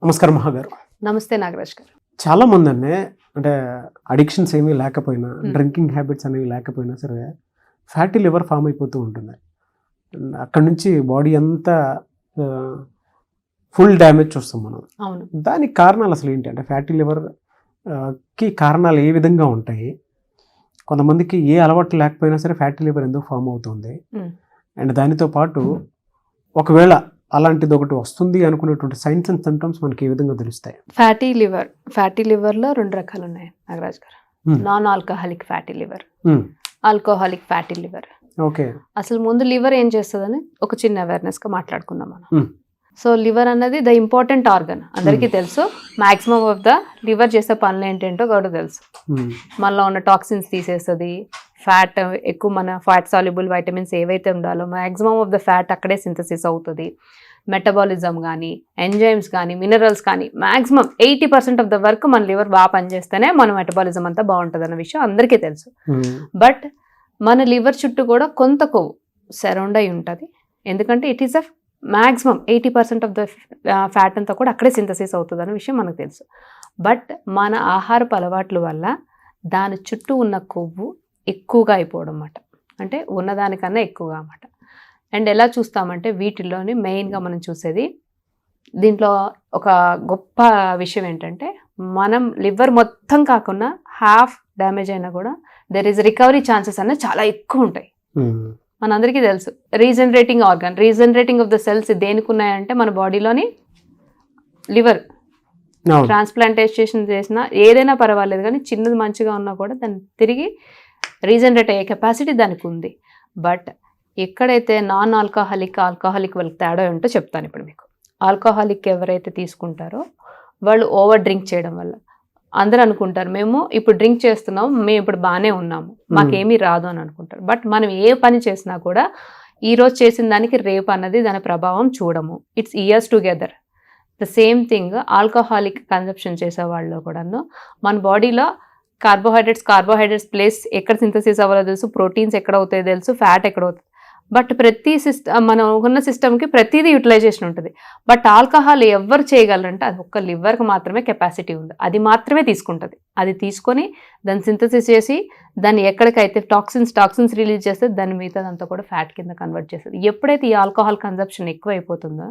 నమస్కారం మహాగారు. నమస్తే నాగరాజ్ గారు. చాలా మంది అంటే అడిక్షన్స్ ఏమీ లేకపోయినా, డ్రింకింగ్ హ్యాబిట్స్ అనేవి లేకపోయినా సరే ఫ్యాటీ లివర్ ఫామ్ అయిపోతూ ఉంటుంది. అక్కడి నుంచి బాడీ అంతా ఫుల్ డ్యామేజ్ చూస్తాం మనం. అవును. దానికి కారణాలు అసలు ఏంటి అంటే ఫ్యాటీ లివర్ కి కారణాలు ఏ విధంగా ఉంటాయి? కొంతమందికి ఏ అలవాటు లేకపోయినా సరే ఫ్యాటీ లివర్ ఎందుకు ఫామ్ అవుతుంది, అండ్ దానితో పాటు ఒకవేళ అలాంటిది ఒకటి వస్తుంది అనుకునేటువంటి సైన్స్ అండ్ సిమ్టమ్స్ మనకి ఏ విధంగా తెలుస్తాయి? ఫ్యాటీ లివర్లో 2 రకాలు ఉన్నాయి నాగరాజ్ గారు. Non alcoholic fatty liver, alcoholic fatty liver. Okay. అసలు ముందు లివర్ ఏం చేస్తుందని ఒక చిన్న అవేర్నెస్గా మాట్లాడుకుందాం మనం. సో లివర్ అన్నది ద ఇంపార్టెంట్ ఆర్గన్, అందరికీ తెలుసు. మాక్సిమం ఆఫ్ ద లివర్ చేసే పనులు ఏంటంటో కూడా తెలుసు. మనలో ఉన్న టాక్సిన్స్ తీసేస్తుంది, ఫ్యాట్ ఎక్కువ, మన ఫ్యాట్ సాల్యుబుల్ వైటమిన్స్ ఏవైతే ఉండాలో మాక్సిమం ఆఫ్ ద ఫ్యాట్ అక్కడే సింథసిస్ అవుతుంది. మెటబాలిజం కానీ, ఎంజైమ్స్ కానీ, మినరల్స్ కానీ మాక్సిమం 80% ఆఫ్ ద వర్క్ మన లివర్ బాగా పనిచేస్తేనే మన మెటబాలిజం అంతా బాగుంటుంది అన్న విషయం అందరికీ తెలుసు. బట్ మన లివర్ చుట్టూ కూడా కొంత కొవ్వు సరౌండ్ అయి ఉంటుంది. ఎందుకంటే it is a maximum 80% of the fat అంతా కూడా అక్కడే సింథసిస్ అవుతుంది అనే విషయం మనకు తెలుసు. బట్ మన ఆహారపు అలవాట్ల వల్ల దాని చుట్టూ ఉన్న కొవ్వు ఎక్కువగా అయిపోవడం అన్నమాట, అంటే ఉన్నదానికన్నా ఎక్కువగా అన్నమాట. అండ్ ఎలా చూస్తామంటే వీటిల్లోని మెయిన్గా మనం చూసేది, దీంట్లో ఒక గొప్ప విషయం ఏంటంటే మనం లివర్ మొత్తం కాకుండా హాఫ్ డ్యామేజ్ అయినా కూడా దెర్ ఈజ్ రికవరీ ఛాన్సెస్ అనేవి చాలా ఎక్కువ ఉంటాయి. మనందరికీ తెలుసు regenerating organ, regenerating of the cells దేనికి ఉన్నాయంటే మన బాడీలోని లివర్. ట్రాన్స్ప్లాంటేషన్ చేసినా ఏదైనా పర్వాలేదు, కానీ చిన్నది మంచిగా ఉన్నా కూడా దాన్ని తిరిగి రీజనరేట్ అయ్యే కెపాసిటీ దానికి ఉంది. బట్ ఎక్కడైతే నాన్ ఆల్కహాలిక్, ఆల్కహాలిక్ వాళ్ళకి తేడా ఉంటో చెప్తాను ఇప్పుడు మీకు. ఆల్కహాలిక్ ఎవరైతే తీసుకుంటారో వాళ్ళు ఓవర్ డ్రింక్ చేయడం వల్ల, అందరూ అనుకుంటారు మేము ఇప్పుడు డ్రింక్ చేస్తున్నాం, మేము ఇప్పుడు బాగానే ఉన్నాము, మాకేమీ రాదు అని అనుకుంటారు. బట్ మనం ఏ పని చేసినా కూడా ఈరోజు చేసిన దానికి రేపు అన్నది దాని ప్రభావం చూడము. It's years together. The same thing alcoholic consumption చేసే వాళ్ళు కూడాను మన బాడీలో కార్బోహైడ్రేట్స్ ప్లేస్ ఎక్కడ సింథసిస్ అవ్వాలో తెలుసు, ప్రోటీన్స్ ఎక్కడ అవుతాయో తెలుసు, ఫ్యాట్ ఎక్కడ అవుతుంది. బట్ ప్రతి మనం ఉన్న సిస్టమ్కి ప్రతిదీ యూటిలైజేషన్ ఉంటుంది. బట్ ఆల్కహాల్ ఎవరు చేయగలరంటే అది ఒక్క లివర్కి మాత్రమే కెపాసిటీ ఉంది, అది మాత్రమే తీసుకుంటుంది. అది తీసుకొని దాన్ని సింథసిస్ చేసి దాన్ని ఎక్కడికైతే టాక్సిన్స్ రిలీజ్ చేస్తే దాని మిగతాదంతా కూడా ఫ్యాట్ కింద కన్వర్ట్ చేస్తుంది. ఎప్పుడైతే ఈ ఆల్కహాల్ కన్సంప్షన్ ఎక్కువ అయిపోతుందో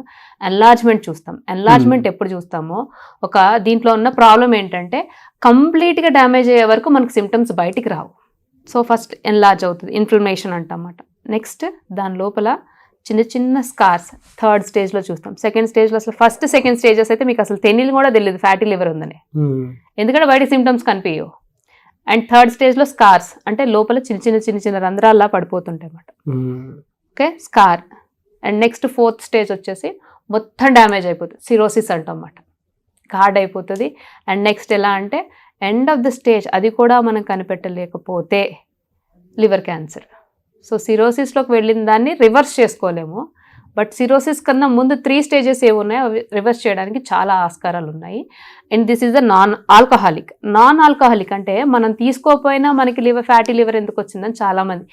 ఎన్లార్జ్మెంట్ చూస్తాం. ఎన్లార్జ్మెంట్ ఎప్పుడు చూస్తామో, ఒక దీంట్లో ఉన్న ప్రాబ్లం ఏంటంటే కంప్లీట్గా డ్యామేజ్ అయ్యే వరకు మనకు సిమ్టమ్స్ బయటికి రావు. సో ఫస్ట్ ఎన్లార్జ్ అవుతుంది, ఇన్ఫ్లమేషన్ అంటమాట. నెక్స్ట్ దాని లోపల చిన్న చిన్న స్కార్స్ 3rd స్టేజ్లో చూస్తాం. 2nd స్టేజ్లో అసలు ఫస్ట్ 2nd స్టేజెస్ అయితే మీకు అసలు తెలియదు కూడా తెలియదు ఫ్యాటీ లివర్ ఉందని, ఎందుకంటే బయట సిమ్టమ్స్ కనిపించవు. అండ్ 3rd స్టేజ్లో స్కార్స్ అంటే లోపల చిన్న రంధ్రాల్లా పడిపోతుంటాయి అన్నమాట. Okay, scar. And next 4th stage వచ్చేసి మొత్తం డ్యామేజ్ అయిపోతుంది, సిరోసిస్ అంటాం అన్నమాట, హార్డ్ అయిపోతుంది. అండ్ నెక్స్ట్ ఎలా అంటే ఎండ్ ఆఫ్ ద స్టేజ్, అది కూడా మనం కనిపెట్టలేకపోతే లివర్ క్యాన్సర్. సో సిరోసిస్లోకి వెళ్ళిన దాన్ని రివర్స్ చేసుకోలేము. బట్ సిరోసిస్ కన్నా ముందు 3 స్టేజెస్ ఏవి ఉన్నాయో అవి రివర్స్ చేయడానికి చాలా ఆస్కారాలు ఉన్నాయి. And this is the non alcoholic అంటే మనం తీసుకోకపోయినా మనకి ఫ్యాటీ లివర్ ఎందుకు వచ్చిందని చాలామంది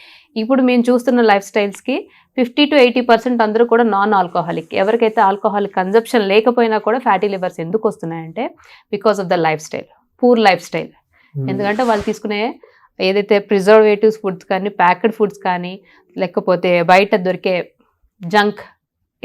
ఇప్పుడు మేము చూస్తున్న లైఫ్ స్టైల్స్కి 50 to 80% అందరూ కూడా నాన్ ఆల్కహాలిక్. ఎవరికైతే ఆల్కహాలిక్ కన్జంప్షన్ లేకపోయినా కూడా ఫ్యాటీ లివర్స్ ఎందుకు వస్తున్నాయంటే because of the life style, poor life style. ఎందుకంటే వాళ్ళు తీసుకునే ఏదైతే ప్రిజర్వేటివ్స్ ఫుడ్స్ కానీ, ప్యాక్డ్ ఫుడ్స్ కానీ, లేకపోతే బయట దొరికే జంక్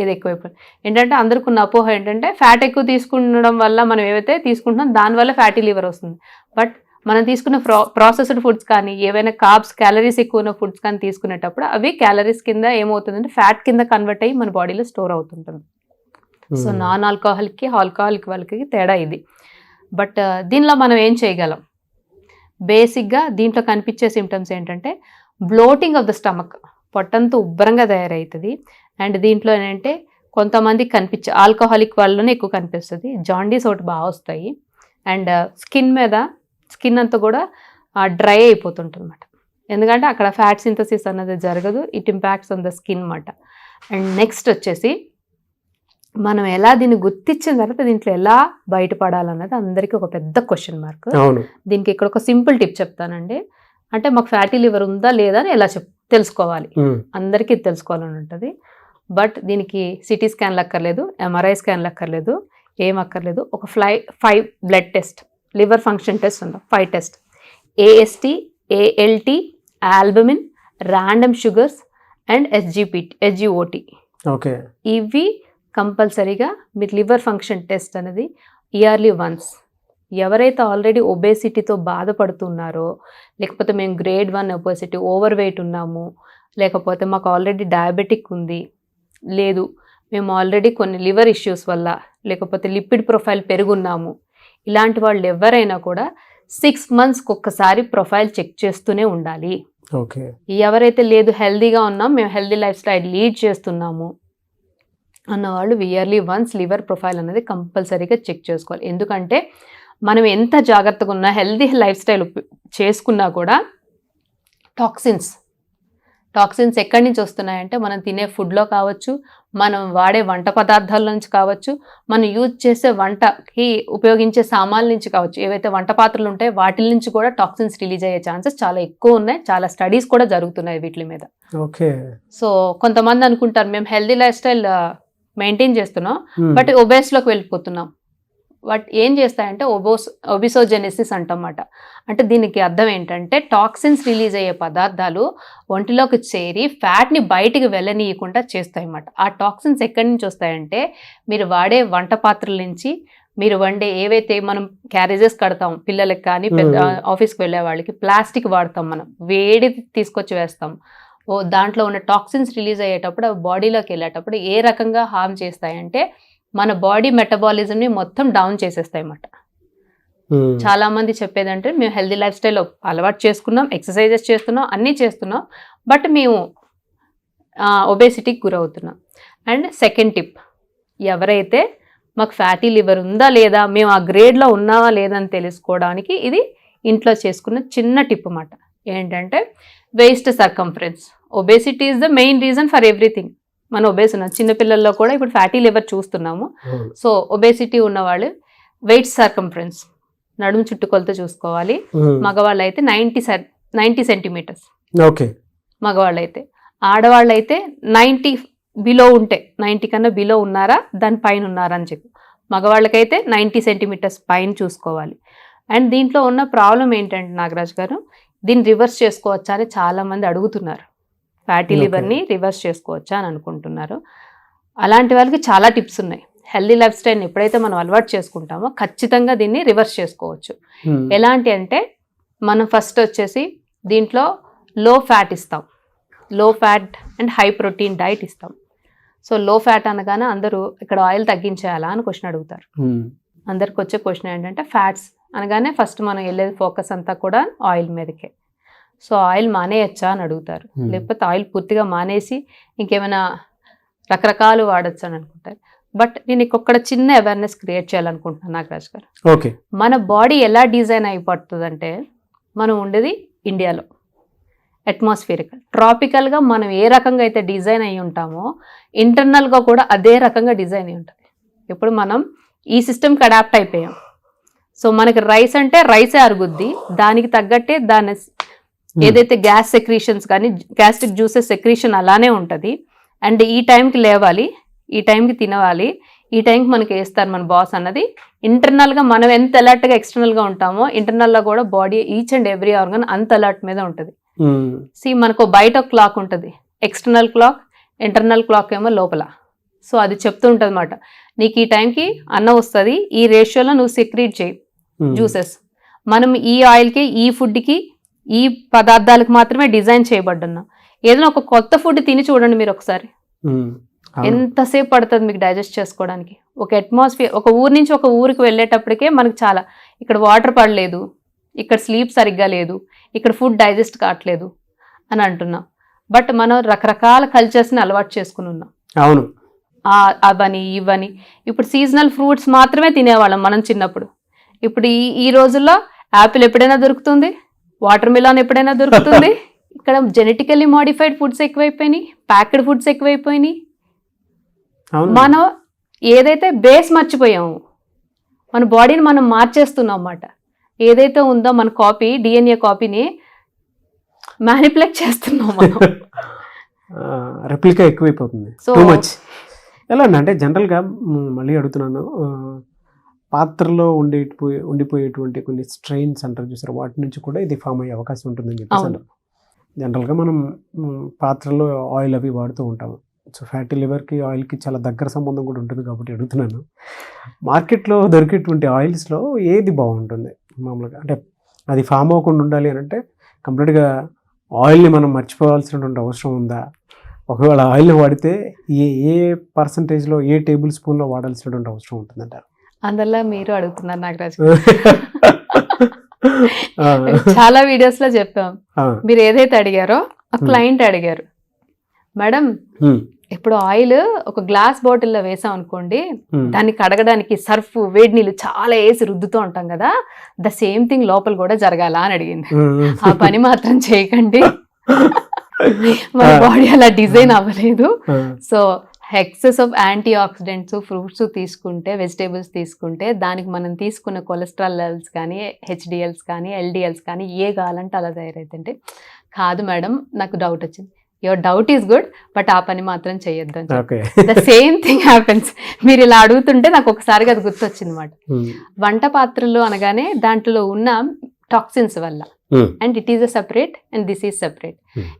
ఇది ఎక్కువైపోయింది. ఏంటంటే అందరికి ఉన్న అపోహ ఏంటంటే ఫ్యాట్ ఎక్కువ తీసుకుండడం వల్ల మనం ఏవైతే తీసుకుంటున్నాం దానివల్ల ఫ్యాటీ లివర్ వస్తుంది. బట్ మనం తీసుకున్న ప్రాసెస్డ్ ఫుడ్స్ కానీ, ఏవైనా క్యాలరీస్ ఎక్కువ ఉన్న ఫుడ్స్ కానీ తీసుకునేటప్పుడు అవి క్యాలరీస్ కింద ఏమవుతుందంటే ఫ్యాట్ కింద కన్వర్ట్ అయ్యి మన బాడీలో స్టోర్ అవుతుంటుంది. సో నాన్ ఆల్కహాలిక్కి ఆల్కహాలిక్ వాళ్ళకి తేడా ఇది. బట్ దీనిలో మనం ఏం చేయగలం? బేసిక్గా దీంట్లో కనిపించే సిమ్టమ్స్ ఏంటంటే బ్లోటింగ్ ఆఫ్ ద స్టమక్, పొట్టంతా ఉబ్బరంగా తయారవుతుంది. అండ్ దీంట్లో ఏంటంటే కొంతమందికి ఆల్కహాలిక్ వాళ్ళలోనే ఎక్కువ కనిపిస్తుంది, జాండీస్ ఒకటి బాగా వస్తాయి. అండ్ స్కిన్ అంతా కూడా డ్రై అయిపోతుంటుంది అన్నమాట, ఎందుకంటే అక్కడ ఫ్యాట్ సింథసిస్ అన్నది జరగదు. It impacts on the skin అన్నమాట. అండ్ నెక్స్ట్ వచ్చేసి మనం ఎలా దీన్ని గుర్తించిన తర్వాత దీంట్లో ఎలా బయటపడాలన్నది అందరికీ ఒక పెద్ద క్వశ్చన్ మార్క్. దీనికి ఇక్కడ ఒక సింపుల్ టిప్ చెప్తానండి. అంటే మాకు ఫ్యాటీ లివర్ ఉందా లేదా అని ఎలా తెలుసుకోవాలి, అందరికీ తెలుసుకోవాలని ఉంటుంది. బట్ దీనికి సిటీ స్కాన్ లక్కర్లేదు, ఎంఆర్ఐ స్కాన్ లక్కర్లేదు, ఏం అక్కర్లేదు. ఒక 5 blood test, liver function test ఉంటాం, 5 test, AST, ALT, albumin, random sugars and SGOT. Okay. ఇవి కంపల్సరీగా మీరు లివర్ ఫంక్షన్ టెస్ట్ అనేది ఇయర్లీ వన్స్. ఎవరైతే ఆల్రెడీ ఒబేసిటీతో బాధపడుతున్నారో, లేకపోతే మేము గ్రేడ్ 1 ఒబేసిటీ, ఓవర్ వెయిట్ ఉన్నాము, లేకపోతే మాకు ఆల్రెడీ డయాబెటిక్ ఉంది, లేదు మేము ఆల్రెడీ కొన్ని లివర్ ఇష్యూస్ వల్ల, లేకపోతే లిపిడ్ ప్రొఫైల్ పెరుగున్నాము, ఇలాంటి వాళ్ళు ఎవరైనా కూడా 6 మంత్స్కి ఒక్కసారి ప్రొఫైల్ చెక్ చేస్తూనే ఉండాలి. ఓకే. ఎవరైతే లేదు హెల్దీగా ఉన్నాం, మేము హెల్దీ లైఫ్ స్టైల్ లీడ్ చేస్తున్నాము అన్నవాళ్ళు ఇయర్లీ వన్స్ లివర్ ప్రొఫైల్ అనేది కంపల్సరీగా చెక్ చేసుకోవాలి. ఎందుకంటే మనం ఎంత జాగ్రత్తగా ఉన్నా, హెల్దీ లైఫ్ స్టైల్ చేసుకున్నా కూడా టాక్సిన్స్ ఎక్కడి నుంచి వస్తున్నాయంటే మనం తినే ఫుడ్లో కావచ్చు, మనం వాడే వంట పదార్థాల నుంచి కావచ్చు, మనం యూజ్ చేసే వంటకి ఉపయోగించే సామాన్ల నుంచి కావచ్చు, ఏవైతే వంట పాత్రలు ఉంటాయో వాటి నుంచి కూడా టాక్సిన్స్ రిలీజ్ అయ్యే ఛాన్సెస్ చాలా ఎక్కువ ఉన్నాయి. చాలా స్టడీస్ కూడా జరుగుతున్నాయి వీటి మీద. ఓకే. సో కొంతమంది అనుకుంటారు మేము హెల్దీ లైఫ్ స్టైల్ మెయింటైన్ చేస్తున్నాం, బట్ ఒబేస్లోకి వెళ్ళిపోతున్నాం. వాటి ఏం చేస్తాయంటే ఒబిసోజెనిసిస్ అంటమాట. అంటే దీనికి అర్థం ఏంటంటే టాక్సిన్స్ రిలీజ్ అయ్యే పదార్థాలు ఒంటిలోకి చేరి ఫ్యాట్ని బయటికి వెళ్ళనీయకుండా చేస్తాయి అన్నమాట. ఆ టాక్సిన్స్ ఎక్కడి నుంచి వస్తాయంటే మీరు వాడే వంట పాత్రల నుంచి, మీరు వండే ఏవైతే మనం క్యారేజెస్ కడతాం పిల్లలకి కానీ ఆఫీస్కి వెళ్ళే వాళ్ళకి, ప్లాస్టిక్ వాడతాం, మనం వేడి తీసుకొచ్చి వేస్తాం, దాంట్లో ఉన్న టాక్సిన్స్ రిలీజ్ అయ్యేటప్పుడు అవి బాడీలోకి వెళ్ళేటప్పుడు ఏ రకంగా హార్మ్ చేస్తాయంటే మన బాడీ మెటబాలిజంని మొత్తం డౌన్ చేసేస్తాయి అన్నమాట. చాలా మంది చెప్పేదంటే మేము హెల్దీ లైఫ్ స్టైల్ అలవాటు చేసుకున్నాం, ఎక్సర్సైజెస్ చేస్తున్నాం, అన్నీ చేస్తున్నాం, బట్ మేము ఒబేసిటీకి గురవుతున్నాం. అండ్ సెకండ్ టిప్, ఎవరైతే మాకు ఫ్యాటీ లివర్ ఉందా లేదా, మేము ఆ గ్రేడ్లో ఉన్నావా లేదని తెలుసుకోవడానికి ఇది ఇంట్లో చేసుకున్న చిన్న టిప్ అన్నమాట. ఏంటంటే waist circumference. Obesity is the main reason for everything. మన ఒబేస్ ఉన్నాం, చిన్నపిల్లల్లో కూడా ఇప్పుడు ఫ్యాటీ లివర్ చూస్తున్నాము. సో ఒబేసిటీ ఉన్న వాళ్ళు వెయిట్ సర్కంఫరెన్స్, నడుము చుట్టుకొలతో చూసుకోవాలి. మగవాళ్ళు అయితే 90 సెంటీమీటర్స్, ఓకే మగవాళ్ళు అయితే. ఆడవాళ్ళు అయితే 90 బిలో ఉంటే, 90 కన్నా బిలో ఉన్నారా దాని పైన ఉన్నారా అని చెప్పి, మగవాళ్ళకైతే 90 సెంటీమీటర్స్ పైన చూసుకోవాలి. అండ్ దీంట్లో ఉన్న ప్రాబ్లం ఏంటంటే నాగరాజ్ గారు, దీన్ని రివర్స్ చేసుకోవచ్చా అని చాలామంది అడుగుతున్నారు. ఫ్యాటీ లివర్ని రివర్స్ చేసుకోవచ్చా అని అనుకుంటున్నారు. అలాంటి వాళ్ళకి చాలా టిప్స్ ఉన్నాయి. హెల్దీ లైఫ్ స్టైల్ని ఎప్పుడైతే మనం అలవాటు చేసుకుంటామో ఖచ్చితంగా దీన్ని రివర్స్ చేసుకోవచ్చు. ఎలాంటి అంటే మనం ఫస్ట్ వచ్చేసి దీంట్లో లో ఫ్యాట్ ఇస్తాం, లో fat and high protein diet ఇస్తాం. సో లో ఫ్యాట్ అనగానే అందరూ ఇక్కడ ఆయిల్ తగ్గించేయాలా అని క్వశ్చన్ అడుగుతారు. అందరికి వచ్చే క్వశ్చన్ ఏంటంటే ఫ్యాట్స్ అనగానే ఫస్ట్ మనం వెళ్ళేది ఫోకస్ అంతా కూడా ఆయిల్ మీదకే. సో ఆయిల్ మానేయచ్చా అని అడుగుతారు, లేకపోతే ఆయిల్ పూర్తిగా మానేసి ఇంకేమైనా రకరకాలు వాడచ్చు అని అనుకుంటారు. బట్ నేను ఇంకొక చిన్న అవేర్నెస్ క్రియేట్ చేయాలనుకుంటున్నాను నాగరాజ్ గారు. ఓకే. మన బాడీ ఎలా డిజైన్ అయిపోతుంది అంటే, మనం ఉండేది ఇండియాలో, అట్మాస్ఫియరికల్ ట్రాపికల్గా మనం ఏ రకంగా అయితే డిజైన్ అయి ఉంటామో ఇంటర్నల్గా కూడా అదే రకంగా డిజైన్ అయి ఉంటుంది. ఇప్పుడు మనం ఈ సిస్టమ్కి అడాప్ట్ అయిపోయాం. సో మనకి రైస్ అంటే రైసే అరుగుద్ది, దానికి తగ్గట్టే దాని ఏదైతే గ్యాస్ సెక్రీషన్స్ కానీ గ్యాస్ట్రిక్ జ్యూసెస్ సెక్రీషన్ అలానే ఉంటుంది. అండ్ ఈ టైంకి లేవాలి, ఈ టైంకి తినవాలి, ఈ టైంకి మనకి వేస్తారు మన బాస్ అన్నది ఇంటర్నల్గా. మనం ఎంత అలర్ట్గా ఎక్స్టర్నల్గా ఉంటామో ఇంటర్నల్గా కూడా body each and every organ అంత అలర్ట్ మీద ఉంటుంది. మనకు బయట క్లాక్ ఉంటుంది, ఎక్స్టర్నల్ క్లాక్, ఇంటర్నల్ క్లాక్ ఏమో లోపల. సో అది చెప్తూ ఉంటుంది అన్నమాట, నీకు ఈ టైంకి అన్నం వస్తుంది, ఈ రేషియోలో నువ్వు సెక్రీట్ చేయి జ్యూసెస్. మనం ఈ ఆయిల్కి, ఈ ఫుడ్కి, ఈ పదార్థాలకు మాత్రమే డిజైన్ చేయబడ్డున్నాం. ఏదైనా ఒక కొత్త ఫుడ్ తిని చూడండి మీరు ఒకసారి, ఎంతసేపు పడుతుంది మీకు డైజెస్ట్ చేసుకోవడానికి. ఒక అట్మాస్ఫియర్, ఒక ఊరు నుంచి ఒక ఊరికి వెళ్ళేటప్పటికే మనకు చాలా, ఇక్కడ వాటర్ పడలేదు, ఇక్కడ స్లీప్ సరిగ్గా లేదు, ఇక్కడ ఫుడ్ డైజెస్ట్ కావట్లేదు అని అంటున్నాం. బట్ మనం రకరకాల కల్చర్స్ని అలవాటు చేసుకుని ఉన్నాం. అవును, అవని ఇవని. ఇప్పుడు సీజనల్ ఫ్రూట్స్ మాత్రమే తినేవాళ్ళం మనం చిన్నప్పుడు. ఇప్పుడు ఈ రోజుల్లో యాపిల్ ఎప్పుడైనా దొరుకుతుంది, వాటర్ మిలాన్ ఎప్పుడైనా దొరుకుతుంది. ఇక్కడ జెనెటికల్లీ మోడిఫైడ్ ఫుడ్స్ ఎక్కువైపోయినాయి, ప్యాక్డ్ ఫుడ్స్ ఎక్కువైపోయినాయి. మనం ఏదైతే బేస్ మర్చిపోయాము, మన బాడీని మనం మార్చేస్తున్నాం అన్నమాట. ఏదైతే ఉందో మన కాపీ, DNA కాపీని మ్యానిపులేట్ చేస్తున్నాం మనం. రెప్లికా ఎక్కువైపోతుంది. సో ఎలా అంటే జనరల్గా మళ్ళీ అడుగుతున్నాను, పాత్రలో ఉండిపోయేటువంటి కొన్ని స్ట్రెయిన్స్ అంటారు చూసారు, వాటి నుంచి కూడా ఇది ఫామ్ అయ్యే అవకాశం ఉంటుందని చెప్పేసి అవును. అన్నారు. జనరల్గా మనం పాత్రలో ఆయిల్ అవి వాడుతూ ఉంటాము. సో ఫ్యాటీ లివర్కి ఆయిల్కి చాలా దగ్గర సంబంధం కూడా ఉంటుంది కాబట్టి అడుగుతున్నాను. మార్కెట్లో దొరికేటువంటి ఆయిల్స్లో ఏది బాగుంటుంది మామూలుగా? అంటే అది ఫామ్ అవ్వకుండా ఉండాలి అని అంటే కంప్లీట్గా ఆయిల్ని మనం మర్చిపోవాల్సినటువంటి అవసరం ఉందా? ఒకవేళ ఆయిల్ని వాడితే ఏ ఏ పర్సంటేజ్లో, ఏ టేబుల్ స్పూన్లో వాడాల్సినటువంటి అవసరం ఉంటుందంటారు? అందులో మీరు అడుగుతున్నారు నాగరాజ్ గారు. చాలా వీడియోస్ లో చెప్పాం. మీరు ఏదైతే అడిగారో ఆ క్లయింట్ అడిగారు, మేడం ఇప్పుడు ఆయిల్ ఒక గ్లాస్ బాటిల్లో వేసాం అనుకోండి, దాన్ని కడగడానికి సర్ఫ్ వేడి నీళ్ళు చాలా వేసి రుద్దుతూ ఉంటాం కదా, ద సేమ్ థింగ్ లోపల కూడా జరగాల అని అడిగింది. ఆ పని మాత్రం చేయకండి, మన బాడీ అలా డిజైన్ అవ్వలేదు. So excess of antioxidants fruits తీసుకుంటే, వెజిటేబుల్స్ తీసుకుంటే, దానికి మనం తీసుకున్న కొలెస్ట్రాల్ లెవెల్స్ కానీ, హెచ్డిఎల్స్ కానీ, ఎల్డిఎల్స్ కానీ ఏ కావాలంటే అలా తయారైతుంటే, కాదు మేడం నాకు డౌట్ వచ్చింది. Your doubt is good, but ఆ పని మాత్రం చేయొద్దు అని చెప్పి ద సేమ్ థింగ్ హ్యాపెన్స్. మీరు ఇలా అడుగుతుంటే నాకు ఒకసారిగా అది గుర్తొచ్చింది అనమాట. వంట పాత్రలు అనగానే దాంట్లో ఉన్న టాక్సిన్స్ వల్ల, and it is a separate and this is separate.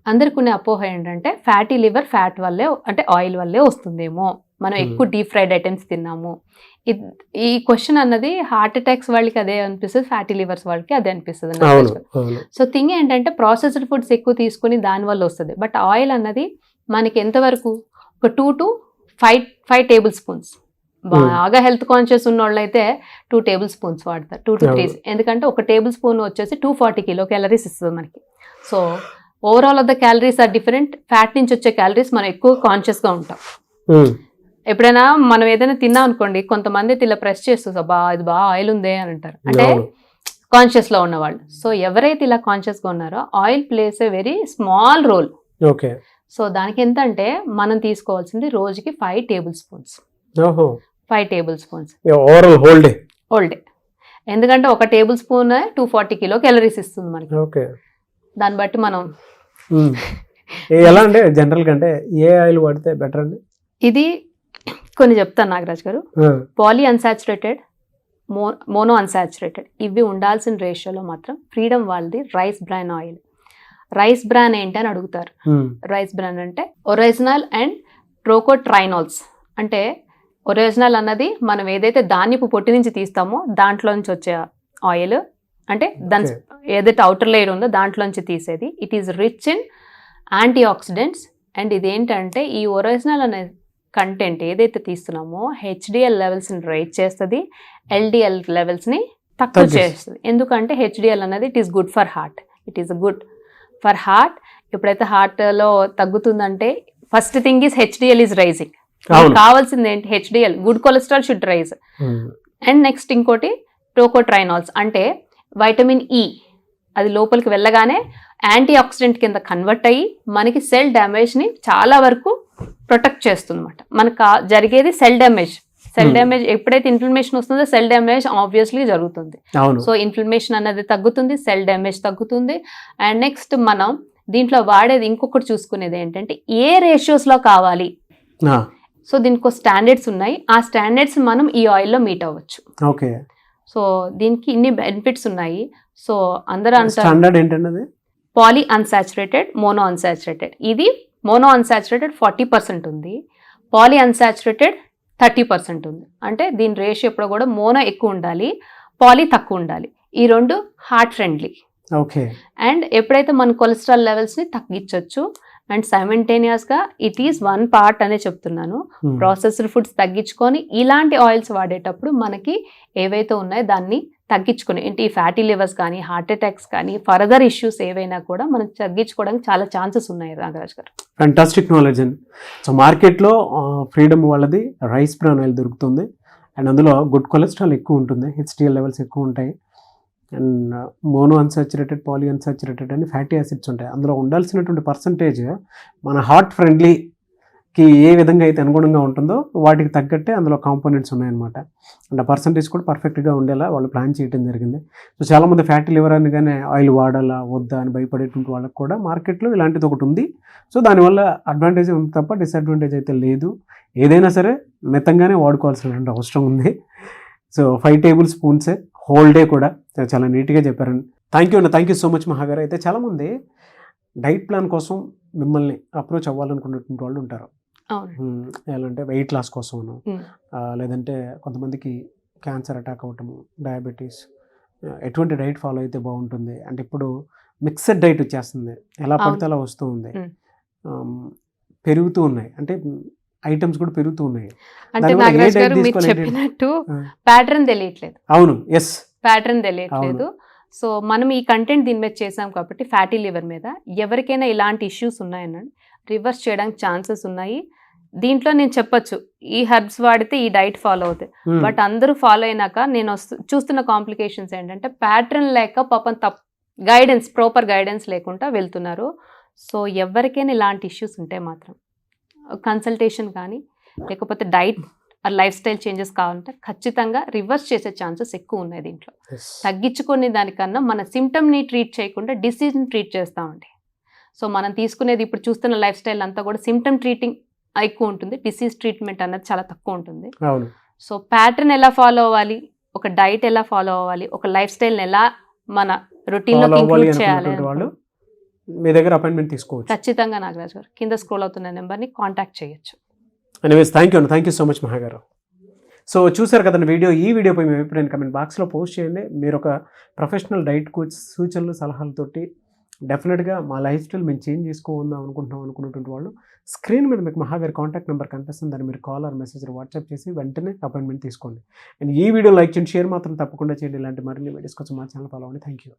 అందరికి ఉన్న అపోహ ఏంటంటే ఫ్యాటీ లివర్ ఫ్యాట్ వల్లే అంటే ఆయిల్ వల్లే వస్తుందేమో, మనం ఎక్కువ డీప్ ఫ్రైడ్ ఐటమ్స్ తిన్నాము. ఈ క్వశ్చన్ అన్నది హార్ట్ అటాక్స్ వాళ్ళకి అదే అనిపిస్తుంది, ఫ్యాటీ లివర్స్ వాళ్ళకి అదే అనిపిస్తుంది. సో థింగ్ ఏంటంటే ప్రాసెస్డ్ ఫుడ్స్ ఎక్కువ తీసుకుని దానివల్ల వస్తుంది. బట్ ఆయిల్ అన్నది మనకి ఎంతవరకు ఒక 2 to 5 టేబుల్ స్పూన్స్, బాగా హెల్త్ కాన్షియస్ ఉన్న వాళ్ళు అయితే 2 టేబుల్ స్పూన్స్ వాడతారు, 2 to 3. ఎందుకంటే ఒక టేబుల్ స్పూన్ వచ్చేసి 240 కిలోకేలరీస్ ఇస్తుంది మనకి. So overall of the calories are different. Fat నుంచి వచ్చే క్యాలరీస్ మనం ఎక్కువ కాన్షియస్గా ఉంటాం. ఎప్పుడైనా మనం ఏదైనా తిన్నాం అనుకోండి, కొంతమంది ఇలా ప్రెస్ చేస్తుంది, ఇది బాగా ఆయిల్ ఉందే అని అంటారు, అంటే కాన్షియస్లో ఉన్నవాళ్ళు. సో ఎవరైతే ఇలా కాన్షియస్గా ఉన్నారో oil plays a very small role. Okay. So దానికి ఎంత అంటే మనం తీసుకోవాల్సింది రోజుకి 5 tablespoons. 5 tablespoons whole day. ఎందుకంటే ఒక టేబుల్ స్పూన్ 240 కిలో క్యాలరీస్ ఇస్తుంది మనకి. ఓకే. దాన్ని బట్టి మనం ఎలా అంటే జనరల్గా అంటే ఏ ఆయిల్ వాడితే బెటర్ అండి? ఇది కొన్ని చెప్తాను నాగరాజ్ గారు. పాలీ అన్సాచురేటెడ్, మోనో అన్సాచురేటెడ్, ఇవి ఉండాల్సిన రేషియోలో మాత్రం ఫ్రీడమ్ వాళ్ళది rice bran oil. Rice bran ఏంటి అని అడుగుతారు. రైస్ బ్రాన్ అంటే ఒరిజినల్ అండ్ ట్రోకోట్రైనాల్స్. అంటే ఒరిజినల్ అన్నది మనం ఏదైతే ధాన్యపు పొట్టి నుంచి తీస్తామో దాంట్లో నుంచి వచ్చే ఆయిల్, అంటే దాని ఏదైతే అవుటర్ లేయర్ ఉందో దాంట్లోంచి తీసేది. It is rich in antioxidants. And ఇదేంటంటే ఈ ఒరిజినల్ అనే కంటెంట్ ఏదైతే తీస్తున్నామో హెచ్డిఎల్ లెవెల్స్ని రైజ్ చేస్తుంది, ఎల్డిఎల్ లెవెల్స్ని తక్కువ చేస్తుంది. ఎందుకంటే హెచ్డిఎల్ అనేది it is good for heart, it is good for heart. ఎప్పుడైతే హార్ట్లో తగ్గుతుందంటే first thing is HDL is rising. కావాల్సింది ఏంటి? HDL, good cholesterol should raise. And next ఇంకోటి ట్రోకోట్రైనాల్స్, అంటే వైటమిన్ ఈ, అది లోపలికి వెళ్ళగానే యాంటీ ఆక్సిడెంట్ కింద కన్వర్ట్ అయ్యి మనకి సెల్ డ్యామేజ్ని చాలా వరకు ప్రొటెక్ట్ చేస్తుంది అనమాట. మనకు జరిగేది సెల్ డ్యామేజ్. ఎప్పుడైతే ఇన్ఫ్లమేషన్ వస్తుందో సెల్ డ్యామేజ్ ఆబ్వియస్లీ జరుగుతుంది. సో ఇన్ఫ్లమేషన్ అనేది తగ్గుతుంది, సెల్ డ్యామేజ్ తగ్గుతుంది. అండ్ నెక్స్ట్ మనం దీంట్లో వాడేది ఇంకొకటి చూసుకునేది ఏంటంటే ఏ రేషియోస్లో కావాలి. సో దీనికి స్టాండర్డ్స్ ఉన్నాయి, ఆ స్టాండర్డ్స్ మనం ఈ ఆయిల్లో మీట్ అవ్వచ్చు. ఓకే. సో దీనికి ఇన్ని బెనిఫిట్స్ ఉన్నాయి. సో అందరూ స్టాండర్డ్ ఏంటంటే పాలీ అన్సాచురేటెడ్, మోనో అన్సాచురేటెడ్. ఇది మోనో అన్సాచురేటెడ్ 40% ఉంది, పాలీ అన్సాచురేటెడ్ 30% ఉంది. అంటే దీని రేషియో ఎప్పుడు కూడా మోనో ఎక్కువ ఉండాలి, పాలీ తక్కువ ఉండాలి. ఈ రెండు హార్ట్ ఫ్రెండ్లీ. ఓకే. అండ్ ఎప్పుడైతే మన కొలెస్ట్రాల్ లెవెల్స్ని తగ్గించవచ్చు. అండ్ సైమల్టేనియస్గా ఇట్ ఈస్ 1 part అనే చెప్తున్నాను. ప్రాసెస్డ్ ఫుడ్స్ తగ్గించుకొని ఇలాంటి ఆయిల్స్ వాడేటప్పుడు మనకి ఏవైతే ఉన్నాయో దాన్ని తగ్గించుకొని, ఏంటి ఈ ఫ్యాటీ లివర్స్ కానీ, హార్ట్ అటాక్స్ కానీ, ఫర్దర్ ఇష్యూస్ ఏవైనా కూడా మనం తగ్గించుకోవడానికి చాలా ఛాన్సెస్ ఉన్నాయి నాగరాజ్ గారు. ఫ్యాంటాస్టిక్ నాలెడ్జ్ అండి. సో మార్కెట్లో ఫ్రీడమ్ వాళ్ళది రైస్ బ్రాన్ ఆయిల్ దొరుకుతుంది. అండ్ అందులో గుడ్ కొలెస్ట్రాల్ ఎక్కువ ఉంటుంది, హెచ్డిఎల్ లెవెల్స్ ఎక్కువ ఉంటాయి. And monounsaturated, polyunsaturated అని ఫ్యాటీ యాసిడ్స్ ఉంటాయి. అందులో ఉండాల్సినటువంటి పర్సంటేజ్ మన హార్ట్ ఫ్రెండ్లీకి ఏ విధంగా అయితే అనుగుణంగా ఉంటుందో వాటికి తగ్గట్టే అందులో కాంపోనెంట్స్ ఉన్నాయన్నమాట. అండ్ ఆ పర్సంటేజ్ కూడా పర్ఫెక్ట్గా ఉండేలా వాళ్ళు ప్లాన్ చేయడం జరిగింది. సో చాలామంది ఫ్యాటీ లివర్ అనగానే ఆయిల్ వాడాలా వద్దా అని భయపడేటువంటి వాళ్ళకి కూడా మార్కెట్లో ఇలాంటిది ఒకటి ఉంది. సో దానివల్ల అడ్వాంటేజ్ ఉంది తప్ప డిసడ్వాంటేజ్ అయితే లేదు. ఏదైనా సరే మితంగానే వాడుకోవాల్సినటువంటి అవసరం ఉంది. సో 5 టేబుల్ స్పూన్సే హోల్ డే కూడా చాలా నీట్గా చెప్పారండి. థ్యాంక్ యూ అండి, థ్యాంక్ యూ సో మచ్ మహాగారు. అయితే చాలామంది డైట్ ప్లాన్ కోసం మిమ్మల్ని అప్రోచ్ అవ్వాలనుకున్నటువంటి వాళ్ళు ఉంటారు. ఎలా అంటే వెయిట్ లాస్ కోసము, లేదంటే కొంతమందికి క్యాన్సర్ అటాక్ అవ్వటము, డయాబెటీస్, ఎటువంటి డైట్ ఫాలో అయితే బాగుంటుంది అంటే ఇప్పుడు మిక్సడ్ డైట్ వచ్చేస్తుంది, ఎలా పడితే అలా వస్తూ ఉంది, పెరుగుతూ ఉన్నాయి, అంటే ఐటమ్స్ కూడా పెరుగుతూ ఉన్నాయి. అంటే నాగరాజ్ గారు మీరు చెప్పినట్టు ప్యాటర్న్ తెలియట్లేదు. అవును, ఎస్, ప్యాటర్న్ తెలియట్లేదు. సో మనం ఈ కంటెంట్ దీని మీద చేసాం కాబట్టి ఫ్యాటీ లివర్ మీద ఎవరికైనా ఇలాంటి ఇష్యూస్ ఉన్నాయన్నాడు రివర్స్ చేయడానికి ఛాన్సెస్ ఉన్నాయి. దీంట్లో నేను చెప్పొచ్చు ఈ హెర్బ్స్ వాడితే ఈ డైట్ ఫాలో అవుతాయి, బట్ అందరూ ఫాలో అయినాక నేను చూస్తున్న కాంప్లికేషన్స్ ఏంటంటే ప్యాటర్న్ లేక పాపం గైడెన్స్, ప్రాపర్ గైడెన్స్ లేకుండా వెళ్తున్నారు. సో ఎవరికైనా ఇలాంటి ఇష్యూస్ ఉంటే మాత్రం కన్సల్టేషన్ కానీ లేకపోతే డైట్ లైఫ్ స్టైల్ చేంజెస్ కావాలంటే ఖచ్చితంగా రివర్స్ చేసే ఛాన్సెస్ ఎక్కువ ఉన్నాయి. దీంట్లో తగ్గించుకునే దానికన్నా మన సిమ్టమ్ని ట్రీట్ చేయకుండా డిసీజ్ని ట్రీట్ చేస్తామండి. సో మనం తీసుకునేది ఇప్పుడు చూస్తున్న లైఫ్ స్టైల్ అంతా కూడా సిమ్టమ్ ట్రీటింగ్ ఎక్కువ ఉంటుంది, డిసీజ్ ట్రీట్మెంట్ అనేది చాలా తక్కువ ఉంటుంది. సో ప్యాటర్న్ ఎలా ఫాలో అవ్వాలి, ఒక డైట్ ఎలా ఫాలో అవ్వాలి, ఒక లైఫ్ స్టైల్ని ఎలా మన రొటీన్లో ఇంక్లూడ్ చేయాలి, మీ దగ్గర అపాయింట్మెంట్ తీసుకోవచ్చు. ఖచ్చితంగా నాగరాజ్ గారు కింద స్క్రోల్ అవుతున్న నెంబర్ని కాంటాక్ట్ చేయొచ్చు. ఎనీవేస్ థ్యాంక్ యూ అండి, థ్యాంక్ యూ సో మచ్ మహాగారు. సో చూసారు కదండి వీడియో. ఈ వీడియోపై మేము ఎప్పుడైనా కమెంట్ బాక్స్లో పోస్ట్ చేయండి. మీరు ఒక ప్రొఫెషనల్ డైట్ కోచ్ సూచనలు సలహాలతోటి డెఫినెట్గా మా లైఫ్ స్టైల్ మేము చేంజ్ చేసుకోవాలని అనుకున్నటువంటి వాళ్ళు స్క్రీన్ మీద మీకు మహాగారి కాంటాక్ట్ నెంబర్ కనిపిస్తుంది, దాన్ని మీరు కాల్ ఆర్ మెసేజ్ వాట్సాప్ చేసి వెంటనే అపాయింట్మెంట్ తీసుకోండి. అండ్ ఈ వీడియో లైక్ చేయండి, షేర్ మాత్రం తప్పకుండా చేయండి. ఇలాంటి మరిన్ని వీడియోస్ కోసం మా ఛానల్ ఫాలో అవ్వండి. Thank you.